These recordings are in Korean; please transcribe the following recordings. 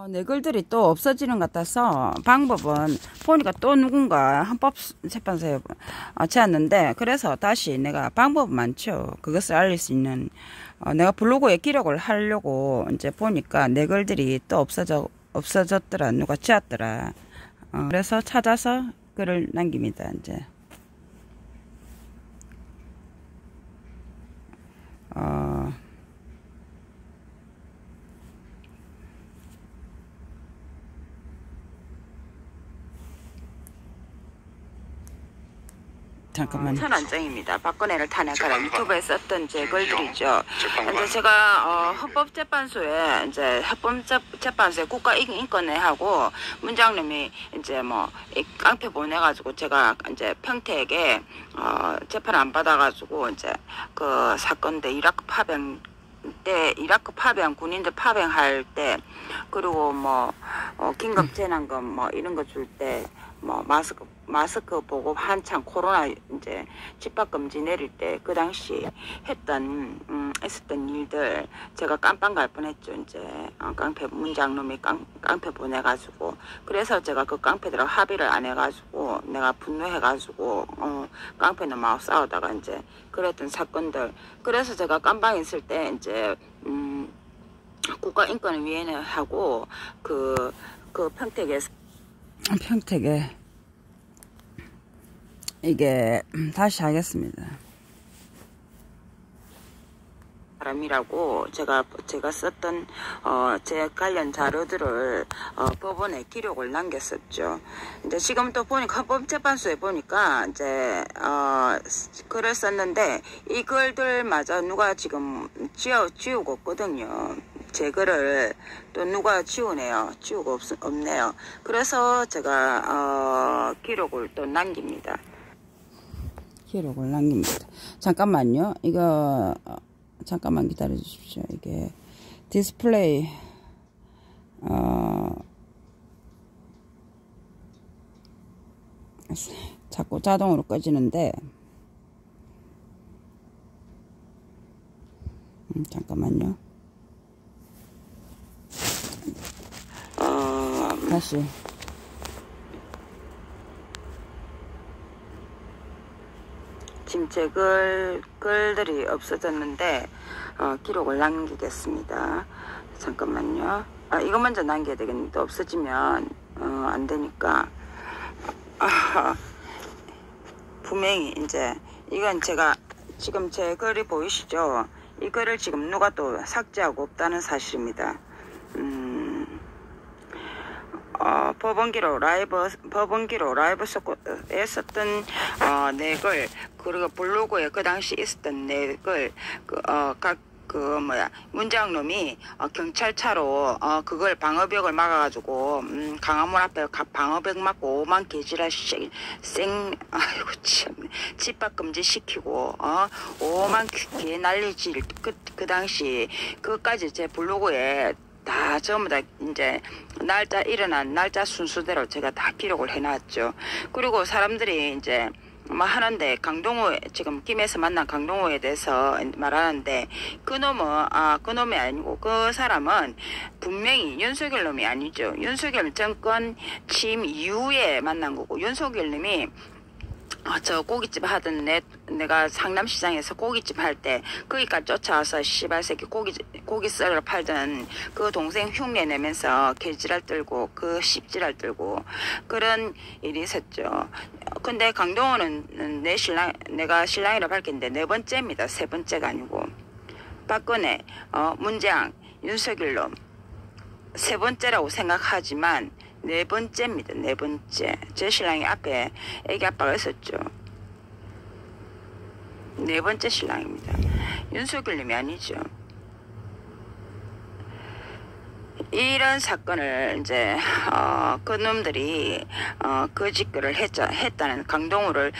내 글들이 또 없어지는 것 같아서 방법은 보니까 또 누군가 헌법재판소에 채웠는데, 그래서 다시 내가 방법은 많죠. 그것을 알릴 수 있는 내가 블로그에 기록을 하려고 이제 보니까 내 글들이 또 없어졌더라. 누가 지웠더라. 그래서 찾아서 글을 남깁니다. 이제 잠깐만요. 천안정입니다. 박근혜를 탄핵하라 유튜브에 썼던 제 글들이죠. 이제 제가 헌법재판소에 국가인권위하고 문장님이 이제 뭐 깡패 보내가지고 제가 이제 평택에 재판 안 받아가지고 이제 그 사건대 이라크 파병 군인들 파병할 때, 그리고 뭐 긴급 재난금 뭐 이런 거 줄 때 뭐 마스크 보고 한창 코로나 이제 집합금지 내릴 때 그 당시 있었던 일들 제가 깜빵 갈 뻔했죠. 이제 깡패 문장놈이 깡패 보내가지고, 그래서 제가 그 깡패들하고 합의를 안 해가지고 내가 분노해가지고 깡패놈하고 싸우다가 이제 그랬던 사건들. 그래서 제가 깜빵 있을 때 이제 국가인권위원회하고 그 평택에 이게 다시 하겠습니다. 사람이라고 제가 썼던 제 관련 자료들을 법원에 기록을 남겼었죠. 이제 지금 또 보니까 헌법재판소에 보니까 이제 글을 썼는데 이 글들마저 누가 지금 지우고 있거든요. 제 글을 또 누가 지우네요. 지우고 없네요. 그래서 제가 기록을 또 남깁니다. 잠깐만요. 이거 잠깐만 기다려 주십시오. 이게 디스플레이 자꾸 자동으로 꺼지는데 잠깐만요. 다시 지금 제 글들이 없어졌는데 기록을 남기겠습니다. 잠깐만요. 이거 먼저 남겨야 되겠는데 없어지면 안 되니까 분명히 이제 이건 제가 지금 제 글이 보이시죠? 이 글을 지금 누가 또 삭제하고 없다는 사실입니다. 법원기로 라이브에 썼던 내 글, 그리고 블로그에 그 당시 있었던 내 글, 문장놈이 경찰차로 그걸 방어벽을 막아가지고 강화문 앞에 방어벽 막고 오만 개지라 아이고 참 집합금지 시키고 오만 개 난리질 그 당시 그까지 제 블로그에 다 전부 다 이제 일어난 날짜 순서대로 제가 다 기록을 해놨죠. 그리고 사람들이 이제 뭐 하는데 강동호 지금 김에서 만난 강동호에 대해서 말하는데 그놈이 아니고 그 사람은 분명히 윤석열 놈이 아니죠. 윤석열 정권 취임 이후에 만난 거고, 윤석열 님이 저 고깃집 하던 내가 상남시장에서 고깃집 할 때 거기까지 쫓아와서 씨발새끼 고기 썰어 팔던 그 동생 흉내 내면서 개지랄 떨고 그 씹지랄 떨고 그런 일이 있었죠. 근데 강동호는 내가 신랑이라 밝혔는데 네 번째입니다. 세 번째가 아니고. 박근혜, 문재양, 윤석열놈 세 번째라고 생각하지만 네 번째입니다. 네 번째. 제 신랑이 앞에 애기 아빠가 있었죠. 네 번째 신랑입니다. 윤석열님이 아니죠. 이런 사건을 이제 그놈들이 거짓글을 했다는 강동우를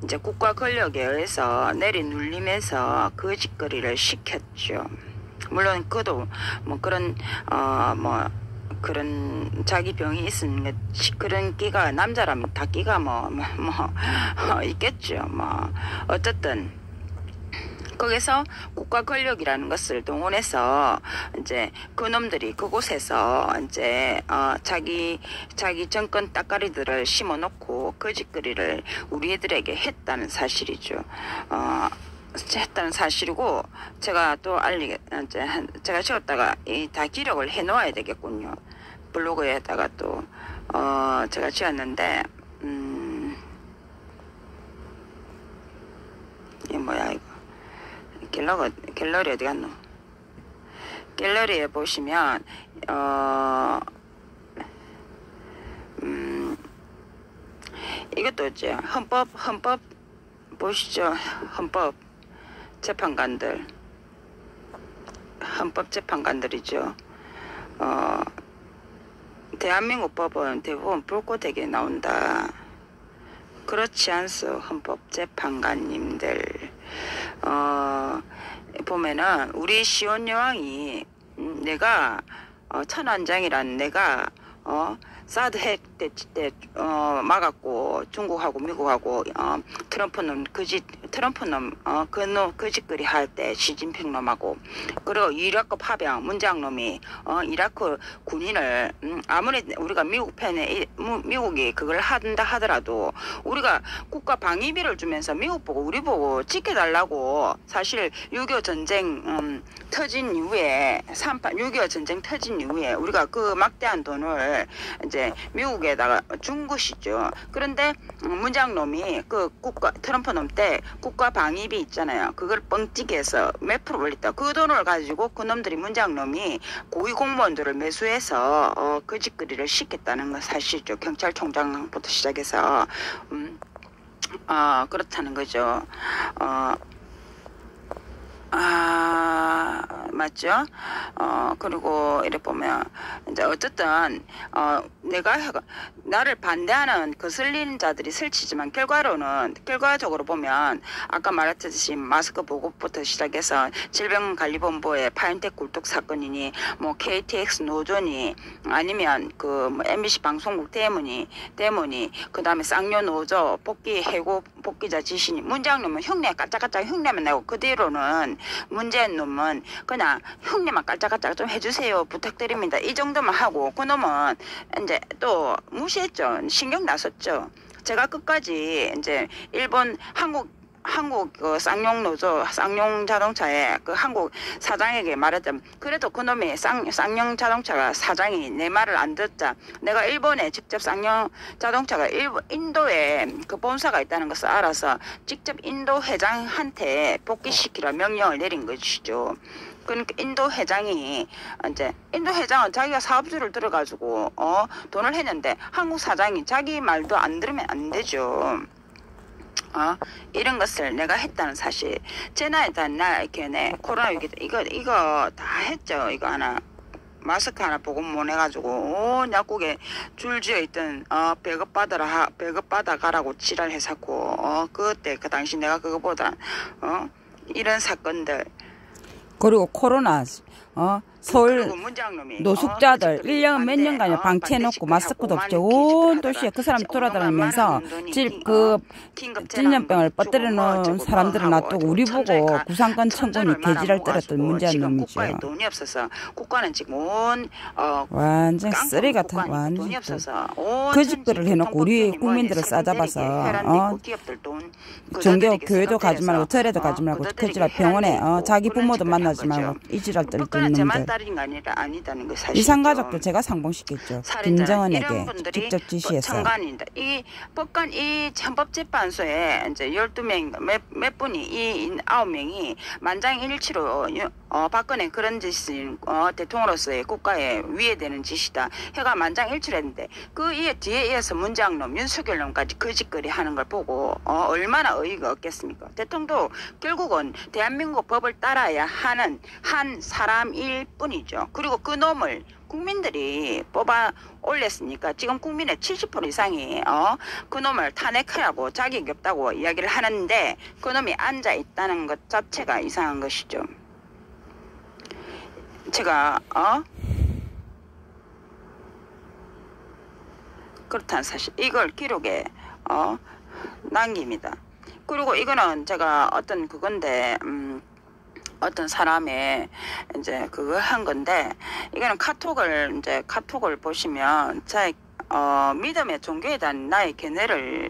이제 국가 권력에 의해서 내리눌리면서 거짓거리를 시켰죠. 물론 그도 뭐 그런 그런 자기 병이 있는 그런 끼가 남자라면 다 끼가 있겠죠. 어쨌든 거기서 국가 권력이라는 것을 동원해서 이제 그놈들이 그곳에서 이제 자기 정권 따까리들을 심어놓고 거짓거리를 우리 애들에게 했다는 사실이죠. 했다는 사실이고, 제가 또 이제 제가 지었다가 다 기록을 해 놓아야 되겠군요. 블로그에다가 또 제가 지었는데 이게 뭐야 이거. 갤러리 어디 갔노? 갤러리에 보시면 이것도 이제 헌법 보시죠. 헌법재판관들이죠. 대한민국 법은 대부분 불꽃되게 나온다. 그렇지 않소. 헌법재판관님들. 보면은 우리 시온 여왕이 내가 천안장이란 내가 사드 핵 때 막았고 중국하고 미국하고 트럼프는 거짓거리 할 때 시진핑 놈하고 그리고 이라크 파병 문장 놈이 이라크 군인을 아무리 우리가 미국 편에 미국이 그걸 한다 하더라도 우리가 국가 방위비를 주면서 미국 보고 우리 보고 지켜달라고 사실 6.25 전쟁 터진 이후에 6.25 전쟁 터진 이후에 우리가 그 막대한 돈을 이제 미국에다가 준 것이죠. 그런데 문장놈이 그 트럼프 놈 때 국가 방위비 있잖아요. 그걸 뻥찌개해서 몇 프로 올렸다. 그 돈을 가지고 그놈들이 문장놈이 고위 공무원들을 매수해서 거짓거리를 시켰다는 건 사실이죠. 경찰총장부터 시작해서 그렇다는 거죠. 맞죠? 그리고 이래 보면 이제 어쨌든 내가 나를 반대하는 거슬리는 자들이 설치지만 결과적으로 보면 아까 말했듯이 마스크 보고부터 시작해서 질병관리본부의 파인텍 굴뚝 사건이니 뭐 KTX 노조니 아니면 그 MBC 방송국 대문이 그다음에 쌍요 노조 해고 복귀자 지신이 문장님은 흉내 깔짝깔짝 흉내만 내고 그대로는 문재인 놈은 그냥 흉내만 깔짝깔짝 좀 해주세요 부탁드립니다 이 정도만 하고 그놈은 이제 또 무시했죠. 신경 나섰죠. 제가 끝까지 이제 일본 한국 그 쌍용 노조 쌍용 자동차의 그 한국 사장에게 말했던 그래도 그놈이 쌍용 자동차가 사장이 내 말을 안 듣자 내가 일본에 직접 쌍용 자동차가 인도에 그 본사가 있다는 것을 알아서 직접 인도 회장한테 복귀시키라 명령을 내린 것이죠. 그러니까 인도 회장은 자기가 사업주를 들어가지고 돈을 했는데 한국 사장이 자기 말도 안 들으면 안 되죠. 이런 것을 내가 했다는 사실. 제 나이 날 이렇게 코로나 위기 이거 다 했죠. 이거 하나 마스크 하나 보고 못 해가지고 온 약국에 줄 지어 있던 배급 받아 가라고 지랄해샀고 그때 그 당시 내가 그거 보다 이런 사건들. 그리고 코로나 서울 노숙자들 1년 몇 년간을 방치해놓고 마스크도 없이 온 도시에 그 사람 돌아다니면서 질염병을 퍼뜨려놓은 사람들을 놔두고 우리 보고 구상권 청구니 개지랄 떨었던 문제한 놈이죠. 돈이 없어서 국가는 지금 완전 쓰레기 같은 완전 거짓말을 해놓고 우리 국민들을 싸잡아서 종교 교회도 가지 말고 절에도 가지 말고 거지랄 병원에 자기 부모도 만나지 말고 이지랄 떨던 놈들. 아니다는 거 사실. 이상가족도 제가 상봉시켰죠. 김정은에게 직접 지시해서. 청관입니다. 이 법관 이 헌법재판소에 이제 12명 몇 분이 이 9명이 만장일치로 박근혜 그런 짓은 대통령으로서의 국가에 위해되는 짓이다. 해가 만장일치를 했는데 그 뒤에 이어서 문장놈 윤석열놈까지 거짓거리 하는 걸 보고 얼마나 어이가 없겠습니까? 대통령도 결국은 대한민국 법을 따라야 하는 한 사람일 뿐이죠. 그리고 그 놈을 국민들이 뽑아 올렸으니까 지금 국민의 70% 이상이 그 놈을 탄핵하라고 자격이 없다고 이야기를 하는데 그 놈이 앉아 있다는 것 자체가 이상한 것이죠. 제가 그렇다는 사실 이걸 기록에 남깁니다. 그리고 이거는 제가 어떤 그건데 어떤 사람의 이제 그거 한 건데, 이거는 카톡을 보시면 믿음의 종교에 대한 나의 견해를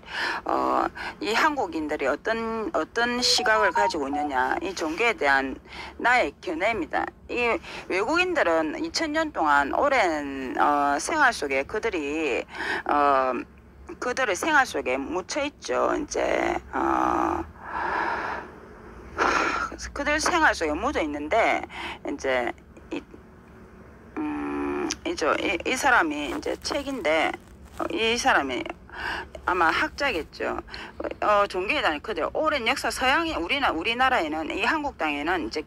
이 한국인들이 어떤 시각을 가지고 있느냐, 이 종교에 대한 나의 견해입니다. 이 외국인들은 2000년 동안 오랜 생활 속에 그들의 생활 속에 묻혀 있죠. 이제 그들 생활 속에 묻어 있는데, 이제 이 사람이 이제 책인데, 이 사람이 아마 학자겠죠. 종교에 대한 그들 오랜 역사, 우리나라에는, 이 한국 땅에는 이제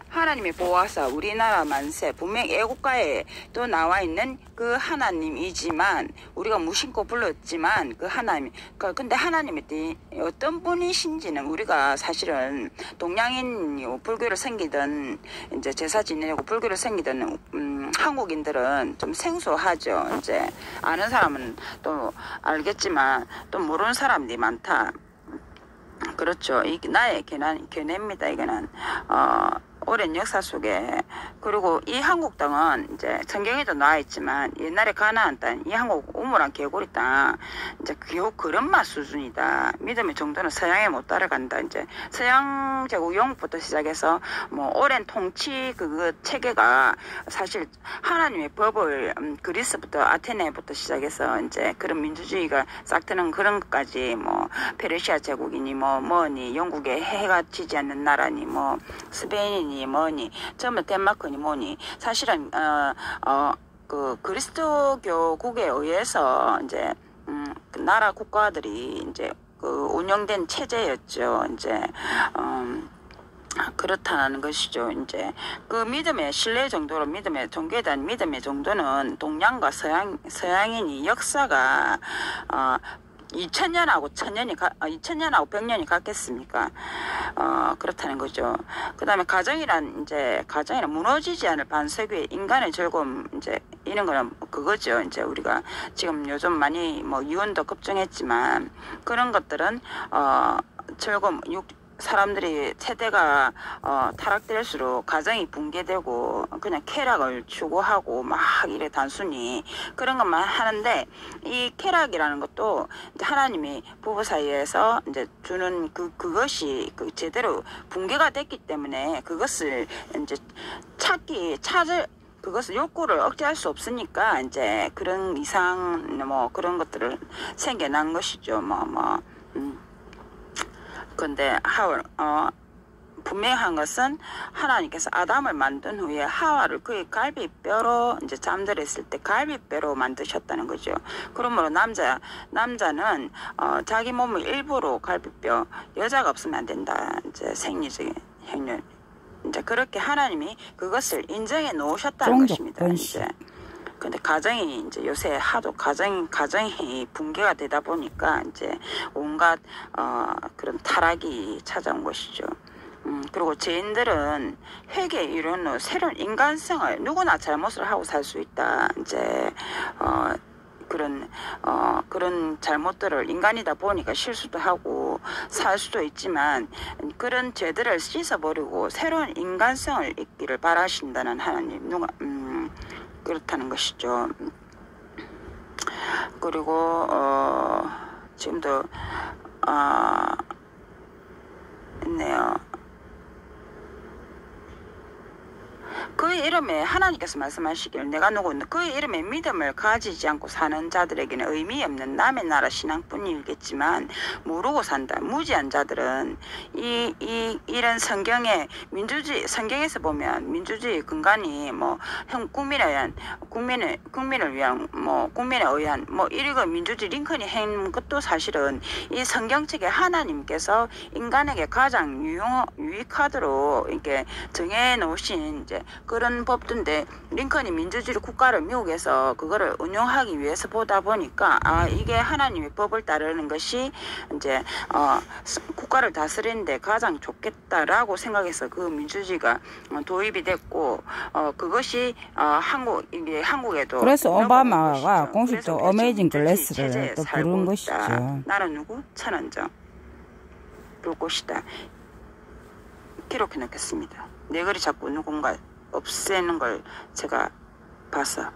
하나님이 보호하사 우리나라 만세, 분명히 애국가에 또 나와 있는 그 하나님이지만, 우리가 무심코 불렀지만 그 하나님, 근데 하나님이 어떤 분이신지는 우리가 사실은 동양인 불교를 섬기던, 이제 제사 지내려고 불교를 섬기던 한국인들은 좀 생소하죠. 이제 아는 사람은 또 알겠지만 또 모르는 사람들이 많다. 그렇죠. 이게 나의 견해입니다. 이거는 오랜 역사 속에. 그리고 이 한국 땅은 이제 성경에도 나와 있지만, 옛날에 가나안 땅, 이 한국 우물안 개구리 땅, 이제 겨우 그런 맛 수준이다. 믿음의 정도는 서양에 못 따라간다. 이제 서양 제국 영국부터 시작해서 뭐 오랜 통치 그 체계가 사실 하나님의 법을 그리스부터 아테네부터 시작해서 이제 그런 민주주의가 싹 트는 그런 것까지, 뭐 페르시아 제국이니 뭐니 영국에 해가 지지 않는 나라니 뭐 스페인이니 뭐니 전부 덴마크니 뭐니, 사실은 그 그리스도교국에 의해서 이제 나라 국가들이 이제 그 운영된 체제였죠. 이제 그렇다는 것이죠. 이제 그 믿음의 신뢰 정도로, 믿음의 종교에 대한 믿음의 정도는 동양과 서양인이 역사가 2000년하고 100년이 같겠습니까? 그렇다는 거죠. 그 다음에 가정이란 무너지지 않을 반석 위에 인간의 즐거움, 이제 이런 거는 그거죠. 이제 우리가 지금 요즘 많이 뭐 이혼도 급증했지만, 그런 것들은 즐거움, 사람들이 세대가 타락될수록 가정이 붕괴되고 그냥 쾌락을 추구하고 막 이래 단순히 그런 것만 하는데, 이 쾌락이라는 것도 이제 하나님이 부부 사이에서 이제 주는 그것이 제대로 붕괴가 됐기 때문에 그것을 이제 그것을 욕구를 억제할 수 없으니까 이제 그런 이상 뭐 그런 것들을 생겨난 것이죠. 근데 분명한 것은 하나님께서 아담을 만든 후에 하와를 그의 갈비뼈로 이제 잠들었을 때 갈비뼈로 만드셨다는 거죠. 그러므로 남자는 자기 몸의 일부로 갈비뼈, 여자가 없으면 안 된다. 이제 생리적인 행렬. 이제 그렇게 하나님이 그것을 인정해 놓으셨다는 것입니다. 이제. 근데 가정이 이제 요새 하도 가정이 붕괴가 되다 보니까 이제 온갖 그런 타락이 찾아온 것이죠. 그리고 죄인들은 회개 이룬 후 새로운 인간성을, 누구나 잘못을 하고 살 수 있다. 이제 그런 잘못들을, 인간이다 보니까 실수도 하고 살 수도 있지만, 그런 죄들을 씻어버리고 새로운 인간성을 잊기를 바라신다는 하나님, 그렇다는 것이죠. 그리고 지금도 있네요. 그의 이름에 하나님께서 말씀하시길, 내가 누구는 그의 이름에 믿음을 가지지 않고 사는 자들에게는 의미 없는 남의 나라 신앙뿐이겠지만, 모르고 산다. 무지한 자들은 이런 성경에 성경에서 보면 민주주의 근간이 뭐 국민을 위한 국민에 의한 이런 민주주의 링컨이 한 것도 사실은 이 성경책에 하나님께서 인간에게 가장 유익하도록 이렇게 정해 놓으신 이제 그런 법인데, 링컨이 민주주의 국가를 미국에서 그거를 운영하기 위해서 보다 보니까 이게 하나님의 법을 따르는 것이 이제 국가를 다스리는데 가장 좋겠다라고 생각해서 그 민주주의가 도입이 됐고, 그것이 한국에도, 그래서 오바마가 공식적으로 어메이징 글래스를 또 부른 것이죠. 나는 누구? 천원정 볼 것이다. 기록해 놓겠습니다. 내 글이 자꾸 누군가 없애는 걸 제가 봐서